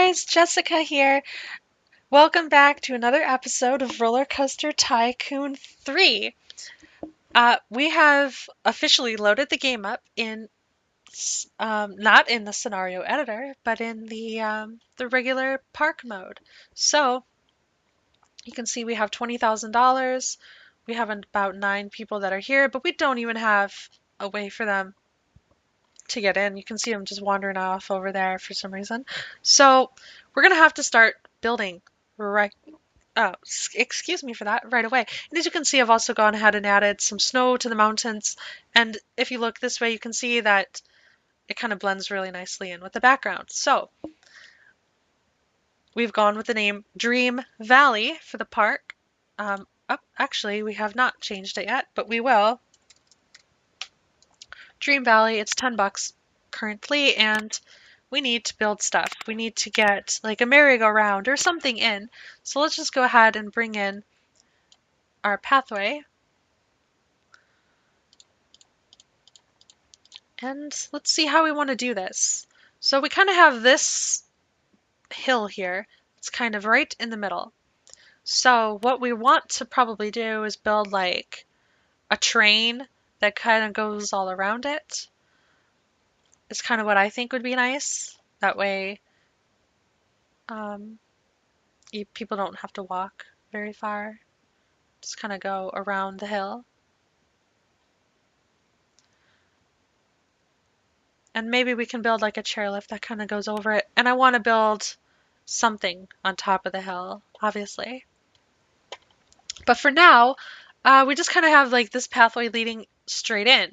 guys, Jessica here. Welcome back to another episode of Roller Coaster Tycoon 3. We have officially loaded the game up in not in the scenario editor, but in the regular park mode. So you can see we have $20,000. We have about 9 people that are here, but we don't even have a way for them to get in. You can see them just wandering off over there for some reason. So we're gonna have to start building right. Oh, excuse me for that, right away. And as you can see, I've also gone ahead and added some snow to the mountains. And if you look this way, you can see that it kind of blends really nicely in with the background. So we've gone with the name Dream Valley for the park. Actually, we have not changed it yet, but we will. Dream Valley, it's 10 bucks currently, and we need to build stuff. We need to get like a merry-go-round or something in. So let's just go ahead and bring in our pathway. And let's see how we want to do this. So we kind of have this hill here. It's kind of right in the middle. So what we want to probably do is build like a train that kind of goes all around it. It's kind of what I think would be nice. That way um, people don't have to walk very far. Just kind of go around the hill. And maybe we can build like a chairlift that kind of goes over it. And I want to build something on top of the hill, obviously. But for now, we just kind of have like this pathway leading straight in,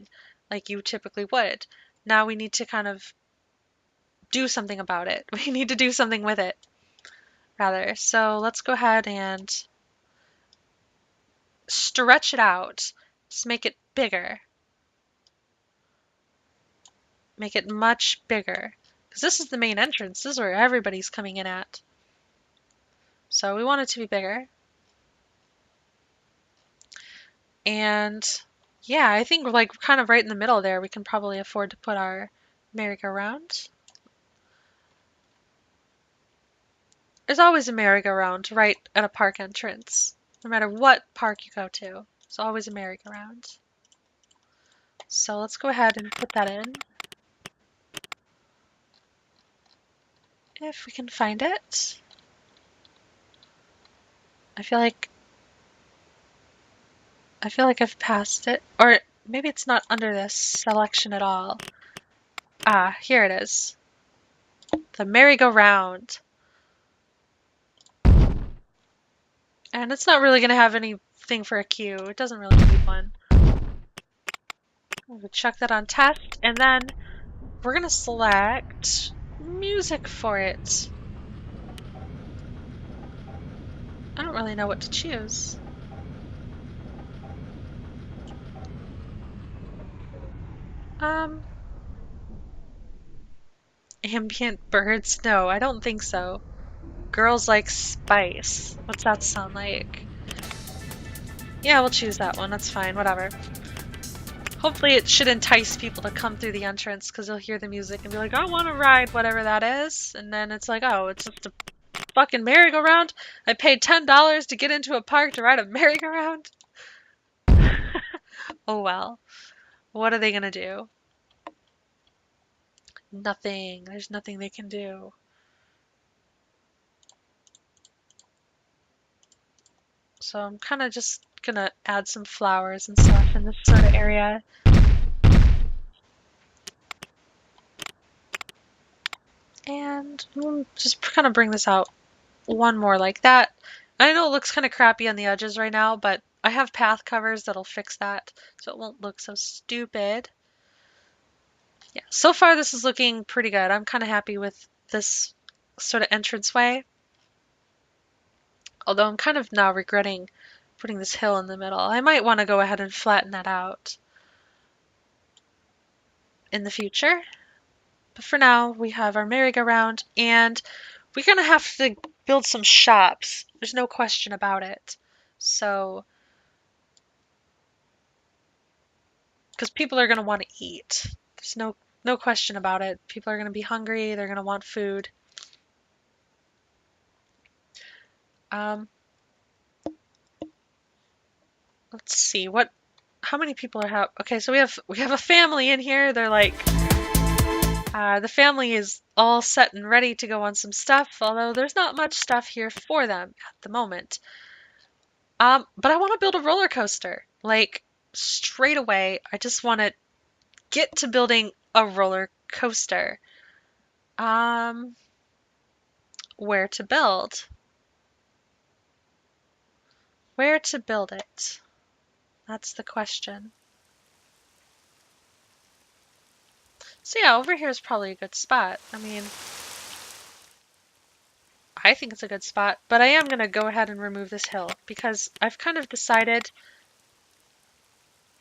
like you typically would. Now we need to kind of do something about it. We need to do something with it, rather. So let's go ahead and stretch it out. Just make it bigger. Make it much bigger. Because this is the main entrance. This is where everybody's coming in at. So we want it to be bigger. And yeah, I think like kind of right in the middle there, we can probably afford to put our merry-go-round. There's always a merry-go-round right at a park entrance, no matter what park you go to. There's always a merry-go-round. So let's go ahead and put that in. If we can find it. I feel like I've passed it. Or maybe it's not under this selection at all. Ah, here it is. The merry-go-round. And it's not really going to have anything for a queue. It doesn't really need one. We'll check that on test, and then we're going to select music for it. I don't really know what to choose. Ambient birds? No, I don't think so. Girls like spice. What's that sound like? Yeah, we'll choose that one. That's fine, whatever. Hopefully it should entice people to come through the entrance because they'll hear the music and be like, I want to ride whatever that is. And then it's like, oh, it's just a fucking merry-go-round? I paid $10 to get into a park to ride a merry-go-round? Oh well. What are they gonna do? Nothing. There's nothing they can do. So I'm kind of just gonna add some flowers and stuff in this sort of area. And we'll just kind of bring this out one more like that. I know it looks kind of crappy on the edges right now, but I have path covers that'll fix that so it won't look so stupid. Yeah, so far this is looking pretty good. I'm kind of happy with this sort of entranceway. Although I'm kind of now regretting putting this hill in the middle. I might want to go ahead and flatten that out in the future. But for now, we have our merry-go-round, and we're going to have to build some shops. There's no question about it. So, because people are going to want to eat. There's no question about it. People are going to be hungry. They're going to want food. Um, let's see how many people are okay, so we have a family in here. They're like the family is all set and ready to go on some stuff, although there's not much stuff here for them at the moment. But I want to build a roller coaster. Like straight away, I just want to get to building a roller coaster. Um, where to build? Where to build it? That's the question. So yeah, over here is probably a good spot. I mean, I think it's a good spot, but I am going to go ahead and remove this hill because I've kind of decided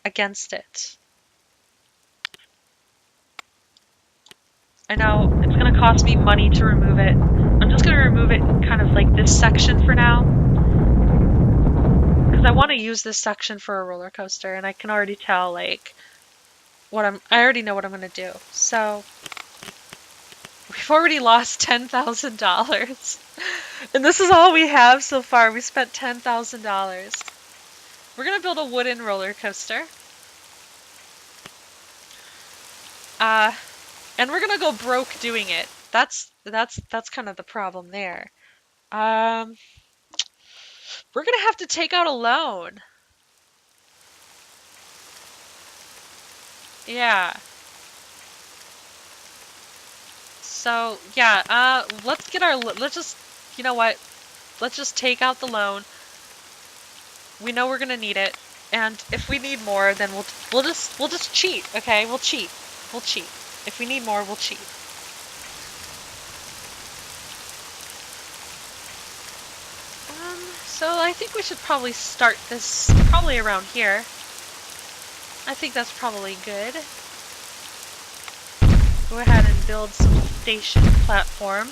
against it. I know it's going to cost me money to remove it. I'm just going to remove it kind of like this section for now because I want to use this section for a roller coaster and I can already tell like I already know what I'm going to do. So we've already lost $10,000 and this is all we have so far. We spent $10,000. We're going to build a wooden roller coaster. And we're gonna go broke doing it. That's kind of the problem there. We're gonna have to take out a loan. Yeah. So yeah, let's just, you know what? Let's just take out the loan. We know we're gonna need it, and if we need more, then we'll just cheat. Okay, we'll cheat. We'll cheat. If we need more, we'll cheat. So I think we should probably start this probably around here. I think that's probably good. Go ahead and build some station platform.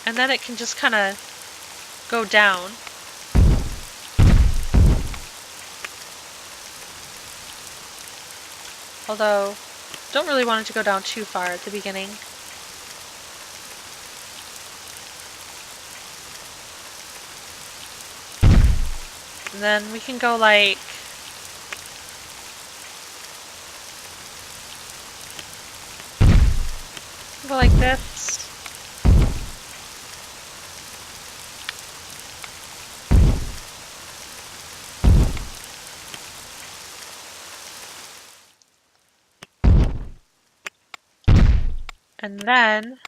And then it can just kind of go down. Although, don't really want it to go down too far at the beginning. And then we can go like... go like this. And then...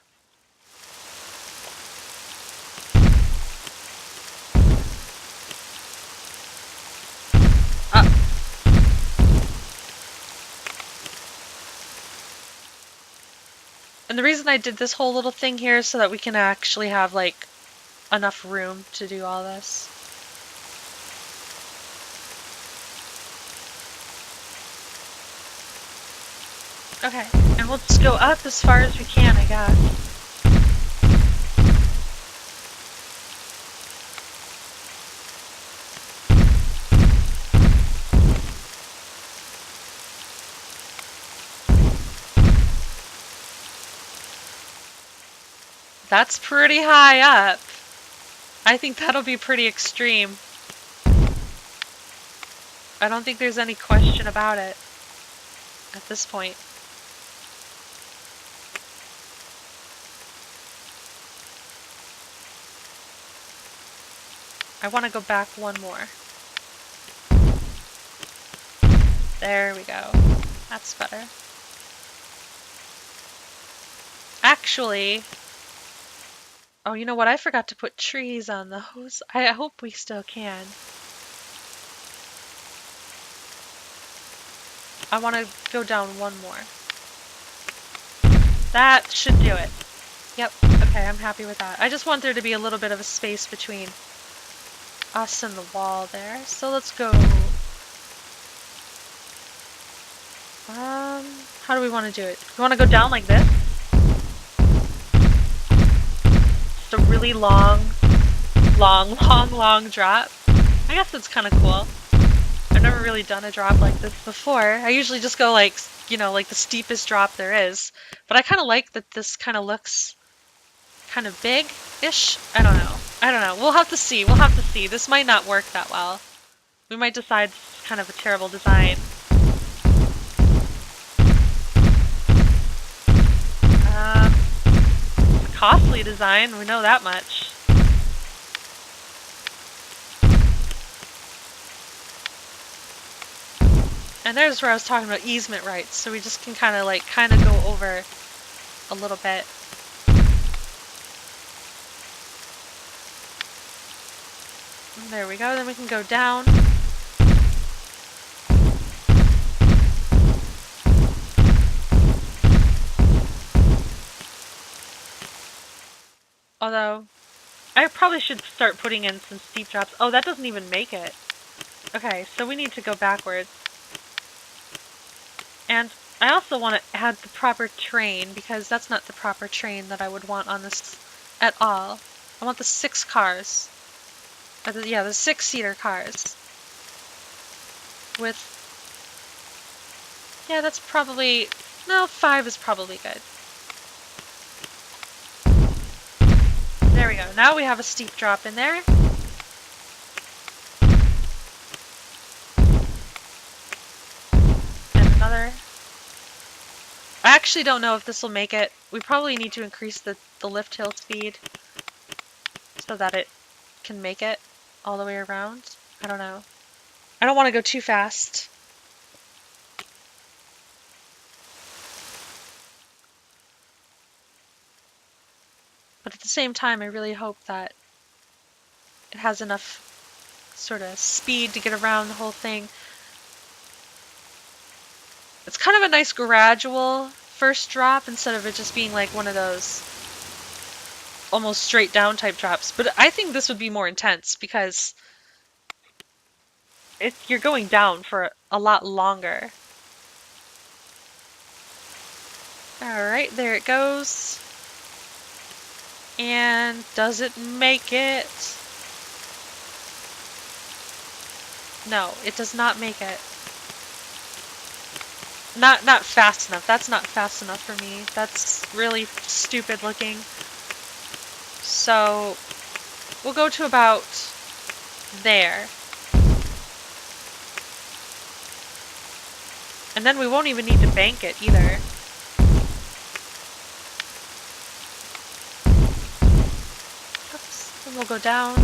up. And the reason I did this whole little thing here is so that we can actually have like enough room to do all this. Okay, and we'll just go up as far as we can, I guess. That's pretty high up. I think that'll be pretty extreme. I don't think there's any question about it at this point. I want to go back one more. There we go. That's better. Actually... oh, you know what? I forgot to put trees on those. I hope we still can. I want to go down one more. That should do it. Yep. Okay, I'm happy with that. I just want there to be a little bit of a space between us and the wall there. So let's go... how do we want to do it? We want to go down like this? Just a really long drop. I guess that's kind of cool. I've never really done a drop like this before. I usually just go like, you know, like the steepest drop there is. But I kind of like that this kind of looks kind of big-ish. I don't know. I don't know. We'll have to see. We'll have to see. This might not work that well. We might decide it's kind of a terrible design. It's a costly design. We know that much. And there's where I was talking about easement rights. So we just can kind of go over a little bit. And there we go. Then we can go down. Although, I probably should start putting in some steep drops. Oh, that doesn't even make it. Okay, so we need to go backwards. And I also want to add the proper train, because that's not the proper train that I would want on this at all. I want the 6 cars. Yeah, the 6-seater cars. With... Yeah, that's probably... No, 5 is probably good. There we go. Now we have a steep drop in there. And another. I actually don't know if this will make it. We probably need to increase the lift hill speed so that it can make it all the way around. I don't know. I don't want to go too fast. But at the same time, I really hope that it has enough sort of speed to get around the whole thing. It's kind of a nice gradual first drop instead of it just being like one of those almost straight down type drops. But I think this would be more intense because you're going down for a lot longer. Alright, there it goes. And does it make it? No, it does not make it. Not fast enough. That's not fast enough for me. That's really stupid looking. So we'll go to about there. And then we won't even need to bank it either. Oops. Then we'll go down.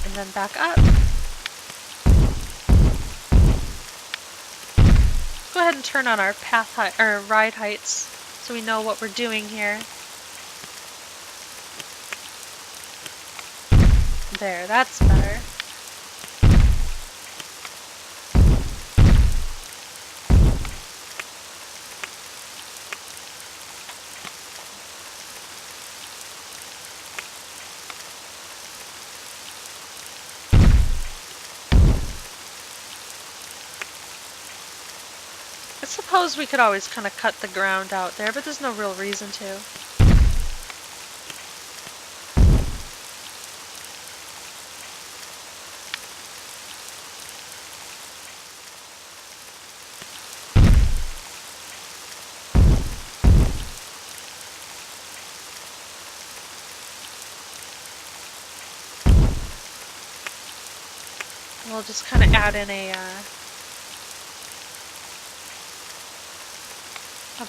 And then back up. Go ahead and turn on our path height, or ride heights, so we know what we're doing here. There, that's better. I suppose we could always kind of cut the ground out there, but there's no real reason to. We'll just kind of add in a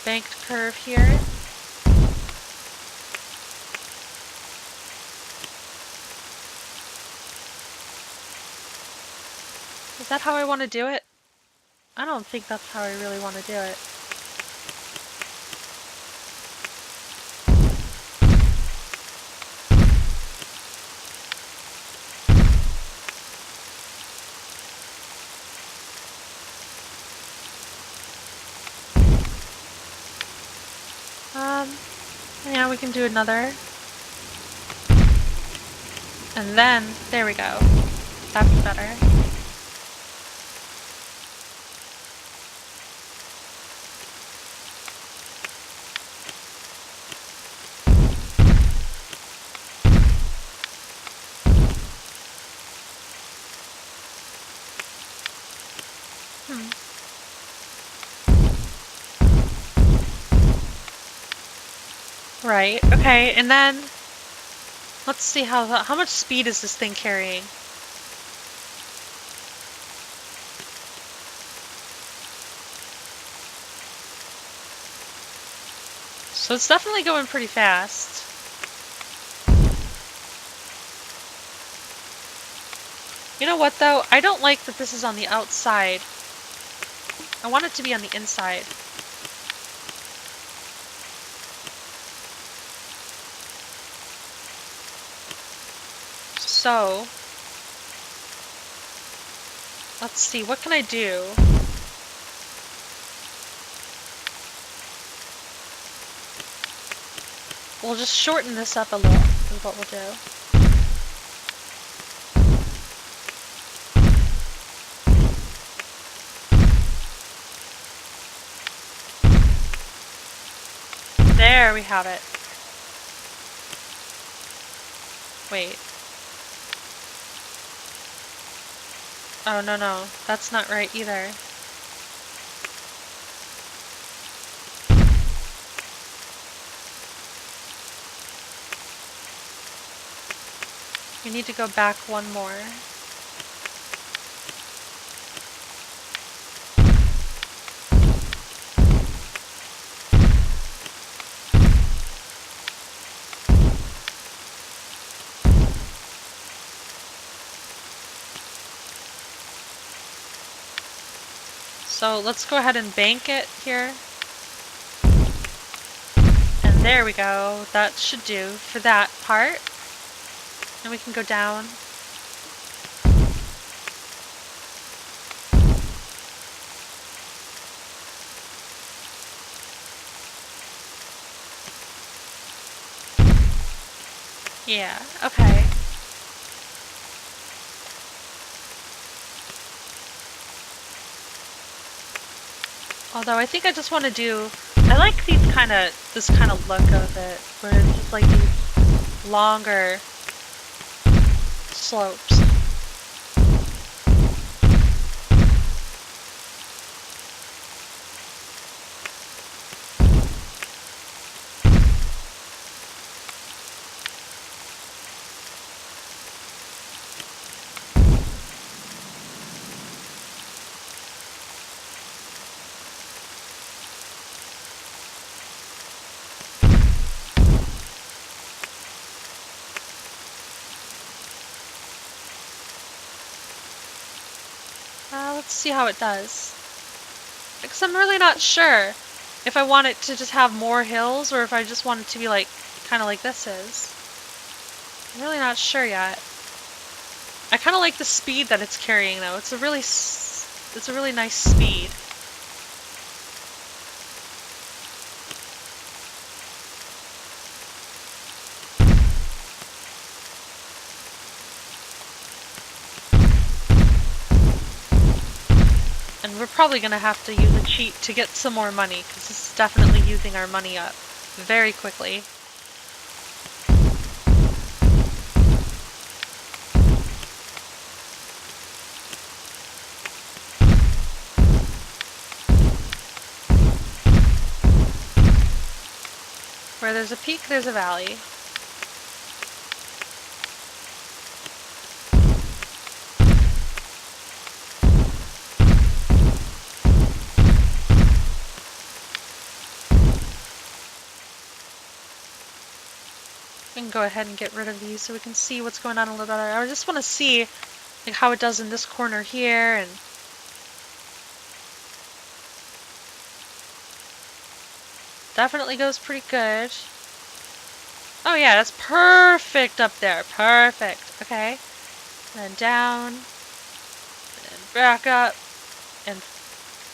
banked curve here. Is that how I want to do it? I don't think that's how I really want to do it. Yeah, we can do another. And then, there we go. That's better. Right, okay, and then let's see how much speed is this thing carrying? So it's definitely going pretty fast. You know what though? I don't like that this is on the outside. I want it to be on the inside. So, let's see, what can I do? We'll just shorten this up a little, is what we'll do. There we have it. Wait. Oh, no, that's not right either. We need to go back one more. So let's go ahead and bank it here. And there we go. That should do for that part. And we can go down. Yeah, okay. Although I think I just want to do, I like this kind of look of it, where it's just like these longer slopes. Let's see how it does. Because I'm really not sure if I want it to just have more hills or if I just want it to be like, kind of like this is. I'm really not sure yet. I kind of like the speed that it's carrying though. It's a really nice speed. And we're probably going to have to use a cheat to get some more money, because this is definitely using our money up very quickly. Where there's a peak, there's a valley. We can go ahead and get rid of these so we can see what's going on a little better. I just want to see like how it does in this corner here, and definitely goes pretty good. Oh yeah, that's perfect up there. Perfect. Okay. And then down. And then back up. And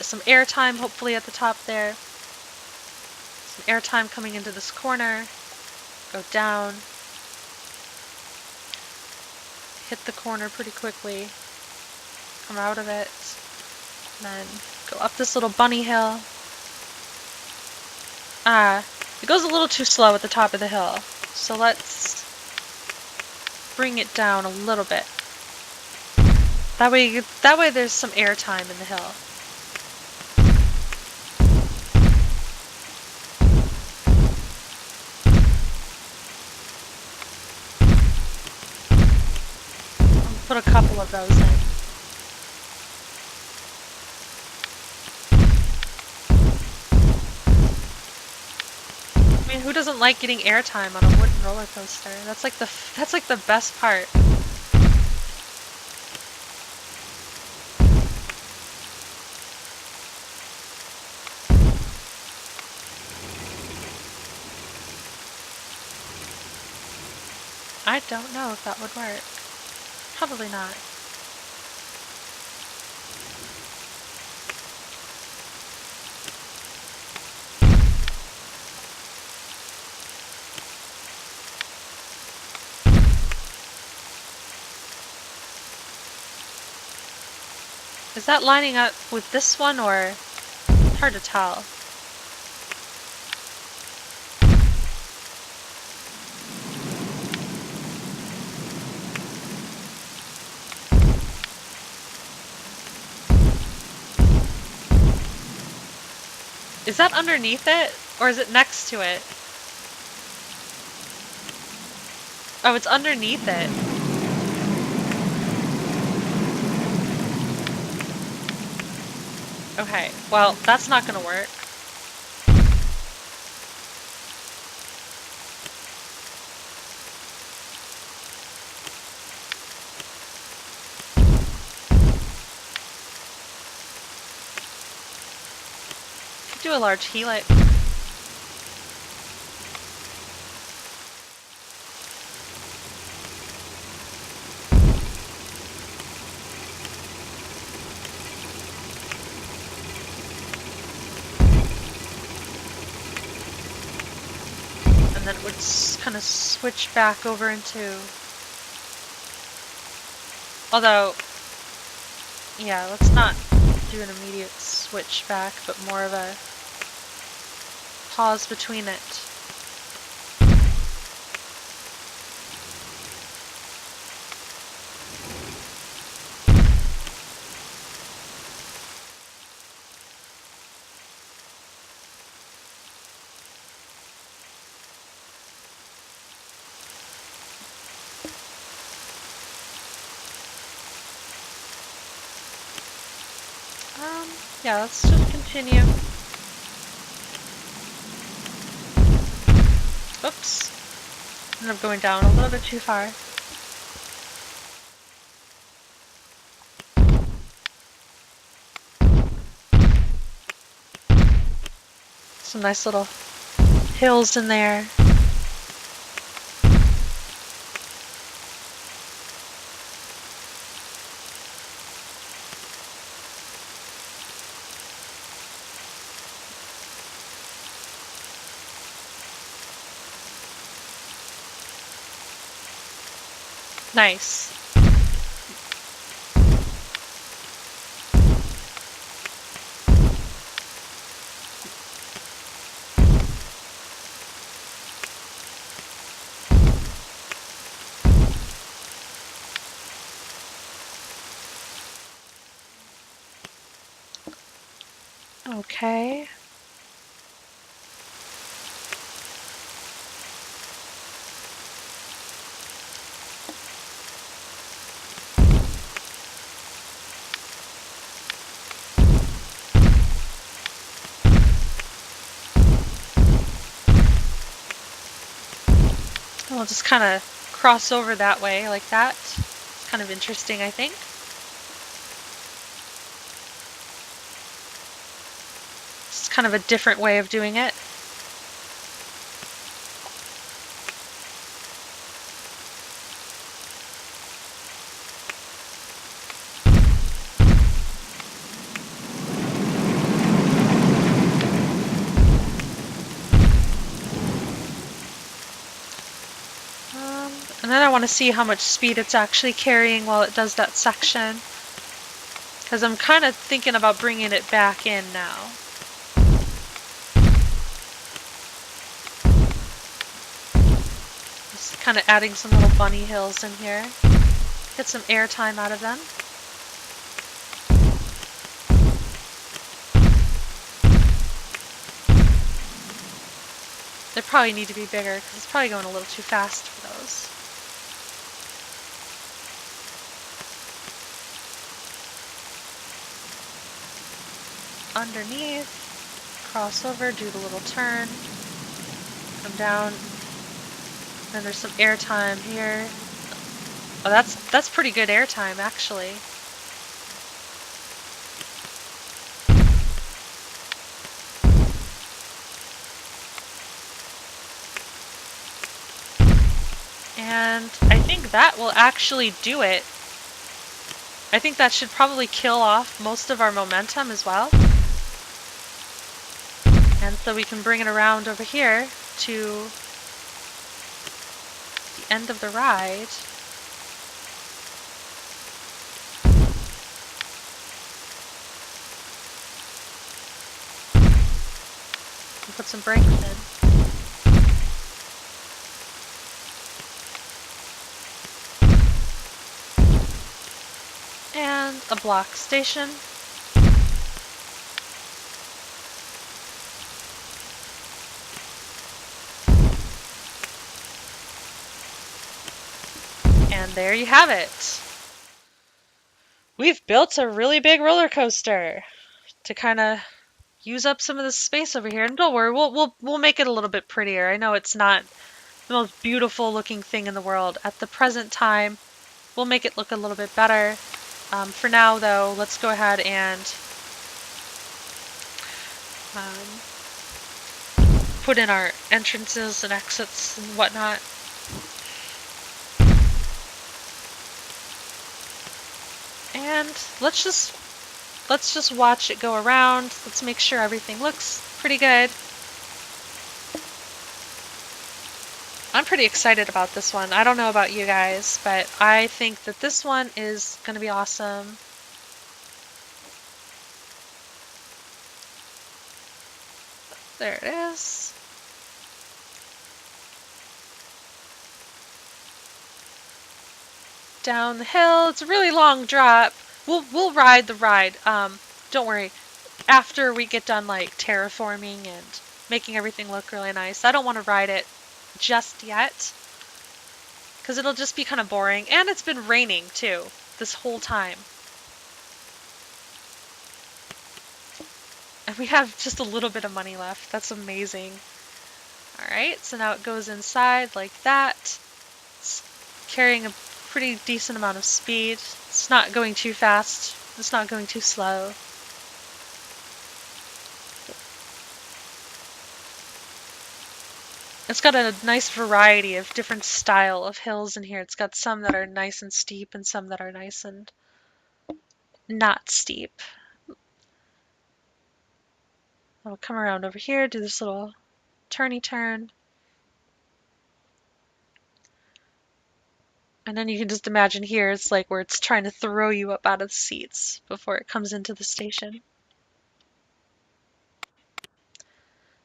some airtime hopefully at the top there. Some airtime coming into this corner. Go down. Hit the corner pretty quickly. Come out of it. And then go up this little bunny hill. It goes a little too slow at the top of the hill. So let's bring it down a little bit. That way there's some air time in the hill. Put a couple of those in. I mean, who doesn't like getting airtime on a wooden roller coaster? That's like the best part. I don't know if that would work. Probably not. Is that lining up with this one, or it's hard to tell? Is that underneath it, or is it next to it? Oh, it's underneath it. Okay, well, that's not gonna work. Could do a large helix. And then it would kind of switch back over into... Although, yeah, let's not do an immediate switch back, but more of a pause between it. Yeah, let's just continue. Oops. Ended up going down a little bit too far. Some nice little hills in there. Nice. Okay. We'll just kind of cross over that way like that. It's kind of interesting, I think. It's kind of a different way of doing it. And then I want to see how much speed it's actually carrying while it does that section. Because I'm kind of thinking about bringing it back in now. Just kind of adding some little bunny hills in here. Get some air time out of them. They probably need to be bigger because it's probably going a little too fast for those. underneath, cross over, do the little turn, come down. Then there's some air time here. Oh, that's pretty good air time, actually. And I think that will actually do it. I think that should probably kill off most of our momentum as well. And so we can bring it around over here to the end of the ride. And put some brakes in. And a block station. And there you have it. We've built a really big roller coaster to kind of use up some of the space over here. And don't worry, we'll make it a little bit prettier. I know it's not the most beautiful looking thing in the world at the present time. We'll make it look a little bit better. For now, though, let's go ahead and put in our entrances and exits and whatnot. And let's just watch it go around. Let's make sure everything looks pretty good. I'm pretty excited about this one. I don't know about you guys, but I think that this one is going to be awesome. There it is. Down the hill. It's a really long drop. We'll ride the ride. Don't worry. After we get done like terraforming and making everything look really nice, I don't want to ride it just yet because it'll just be kind of boring. And it's been raining too this whole time. And we have just a little bit of money left. That's amazing. Alright, so now it goes inside like that. It's carrying a pretty decent amount of speed. It's not going too fast. It's not going too slow. It's got a nice variety of different style of hills in here. It's got some that are nice and steep and some that are nice and not steep. I'll come around over here, do this little turny turn. And then you can just imagine here, it's like where it's trying to throw you up out of the seats before it comes into the station.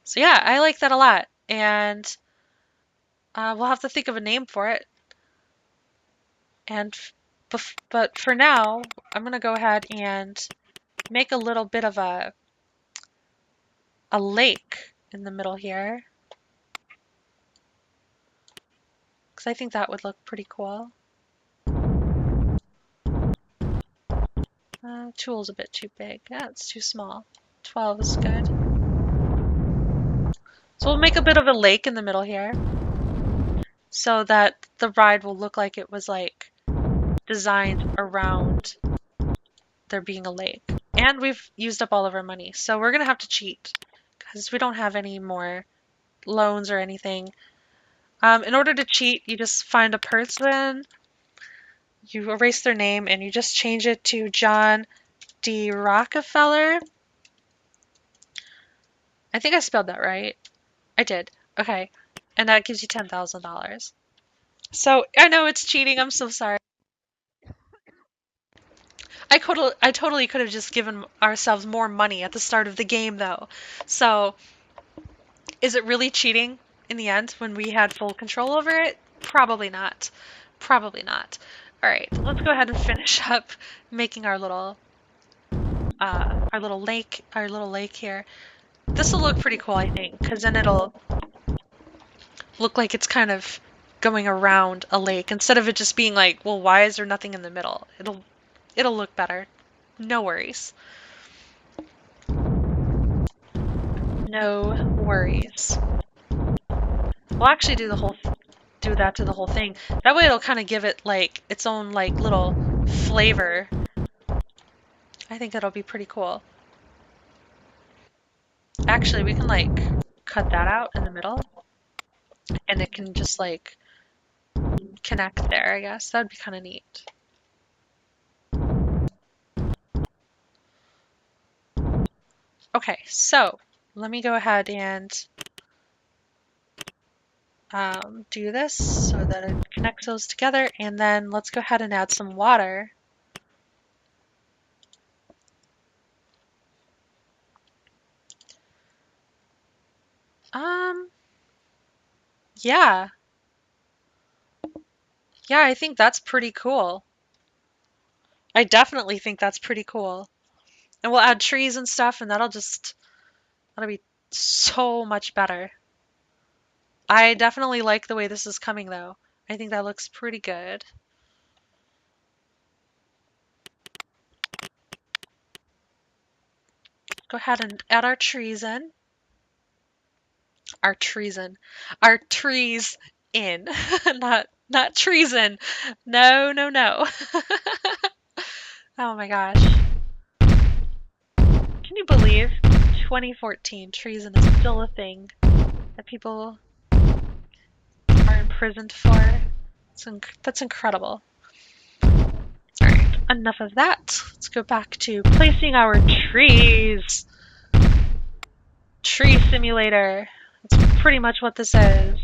So yeah, I like that a lot. And we'll have to think of a name for it. And but for now, I'm going to go ahead and make a little bit of a lake in the middle here. Because I think that would look pretty cool. Tool's a bit too big. Yeah, it's too small. 12 is good. So we'll make a bit of a lake in the middle here. So that the ride will look like it was like designed around there being a lake. And we've used up all of our money. So we're going to have to cheat. Because we don't have any more loans or anything. In order to cheat, you just find a person, you erase their name, and you just change it to John D. Rockefeller. I think I spelled that right. I did. Okay. And that gives you $10,000. So I know it's cheating. I'm so sorry. I totally could have just given ourselves more money at the start of the game, though. So is it really cheating in the end when we had full control over it? Probably not. Probably not. All right, let's go ahead and finish up making our little lake here. This will look pretty cool, I think, because then it'll look like it's kind of going around a lake instead of it just being like, well, why is there nothing in the middle? It'll look better. No worries. No worries. We'll actually do that to the whole thing. That way it'll kind of give it like its own like little flavor. I think that'll be pretty cool. Actually, we can like cut that out in the middle and it can just like connect there, I guess. That'd be kind of neat. Okay, so let me go ahead and do this so that it connects those together, and then let's go ahead and add some water. Um, yeah. Yeah, I think that's pretty cool. I definitely think that's pretty cool. And we'll add trees and stuff, and that'll be so much better. I definitely like the way this is coming, though. I think that looks pretty good. Go ahead and add our trees in. Our treason. Our trees in. Not treason. No, no, no. Oh my gosh. Can you believe 2014 treason is still a thing that people are imprisoned for? That's incredible. Alright, enough of that. Let's go back to placing our trees. Tree simulator. That's pretty much what this is.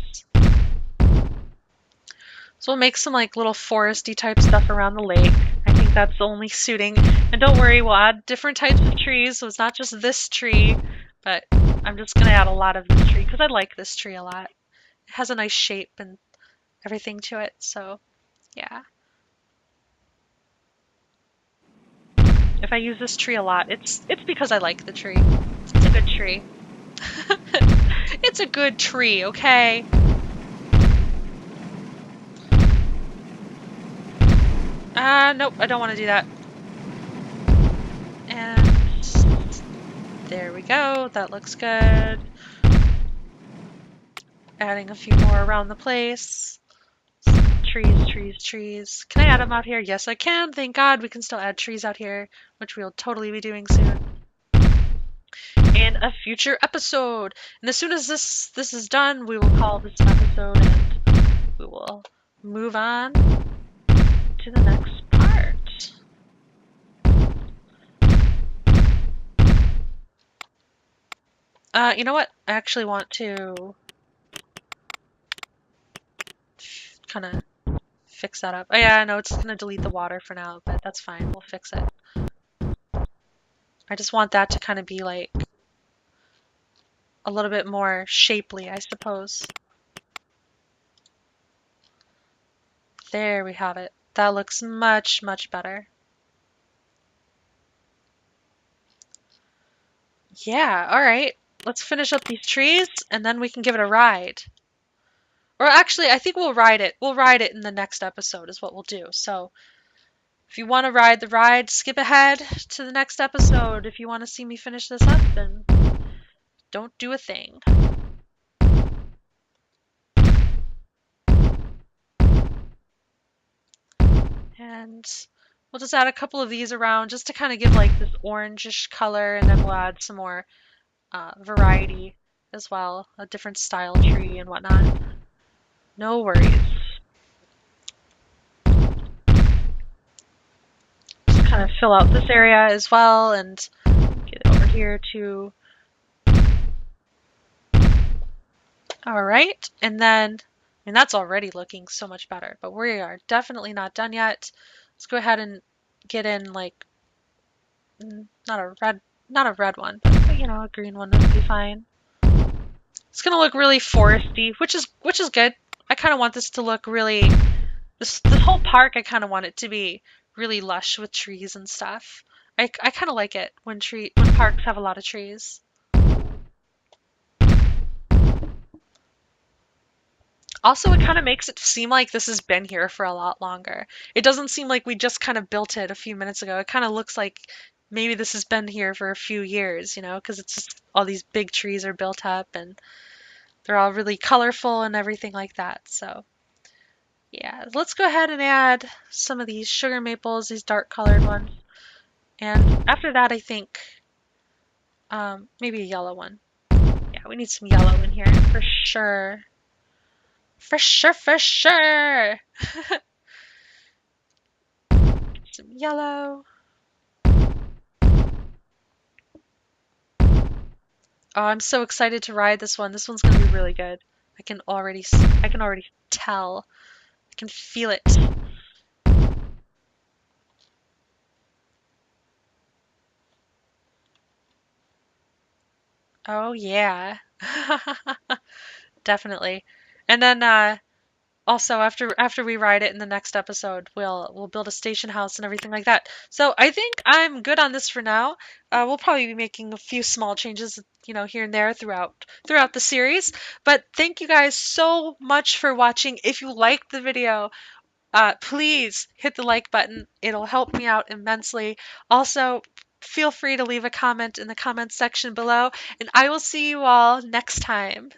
So we'll make some like little foresty type stuff around the lake. I think that's only suiting. And don't worry, we'll add different types of trees, so it's not just this tree, but I'm just gonna add a lot of this tree because I like this tree a lot. It has a nice shape and everything to it, so yeah. If I use this tree a lot, it's because I like the tree. It's a good tree. It's a good tree, okay? Nope, I don't want to do that. And there we go, that looks good. Adding a few more around the place. Trees, trees, trees. Can I add them out here? Yes, I can. Thank God we can still add trees out here, which we'll totally be doing soon in a future episode. And as soon as this is done, we will call this an episode and we will move on to the next part. You know what? I actually want to kind of fix that up. Oh yeah, I know it's gonna delete the water for now, but that's fine. We'll fix it. I just want that to kind of be like a little bit more shapely, I suppose. There we have it. That looks much, much better. Yeah, all right. Let's finish up these trees and then we can give it a ride. Or actually, I think we'll ride it. We'll ride it in the next episode is what we'll do. So if you want to ride the ride, skip ahead to the next episode. If you want to see me finish this up, then don't do a thing. And we'll just add a couple of these around just to kind of give like this orangish color, and then we'll add some more variety as well, a different style tree and whatnot. No worries. Just kind of fill out this area as well and get it over here to... Alright, and then, that's already looking so much better, but we are definitely not done yet. Let's go ahead and get in like, not a red one, but you know, a green one would be fine. It's gonna look really foresty, which is good. I kind of want this to look really, this whole park, I kind of want it to be really lush with trees and stuff. I kind of like it when parks have a lot of trees. Also, it kind of makes it seem like this has been here for a lot longer. It doesn't seem like we just kind of built it a few minutes ago. It kind of looks like maybe this has been here for a few years, because it's just all these big trees are built up and they're all really colorful and everything like that. So, yeah, let's go ahead and add some of these sugar maples, these dark colored ones. And after that, I think maybe a yellow one. Yeah, we need some yellow in here for sure. For sure, for sure. Some yellow. Oh, I'm so excited to ride this one. This one's gonna be really good. I can already tell. I can feel it. Oh yeah. Definitely. And then also after we ride it in the next episode, we'll build a station house and everything like that. So I think I'm good on this for now. We'll probably be making a few small changes, here and there throughout the series. But thank you guys so much for watching. If you liked the video, please hit the like button. It'll help me out immensely. Also, feel free to leave a comment in the comments section below, and I will see you all next time.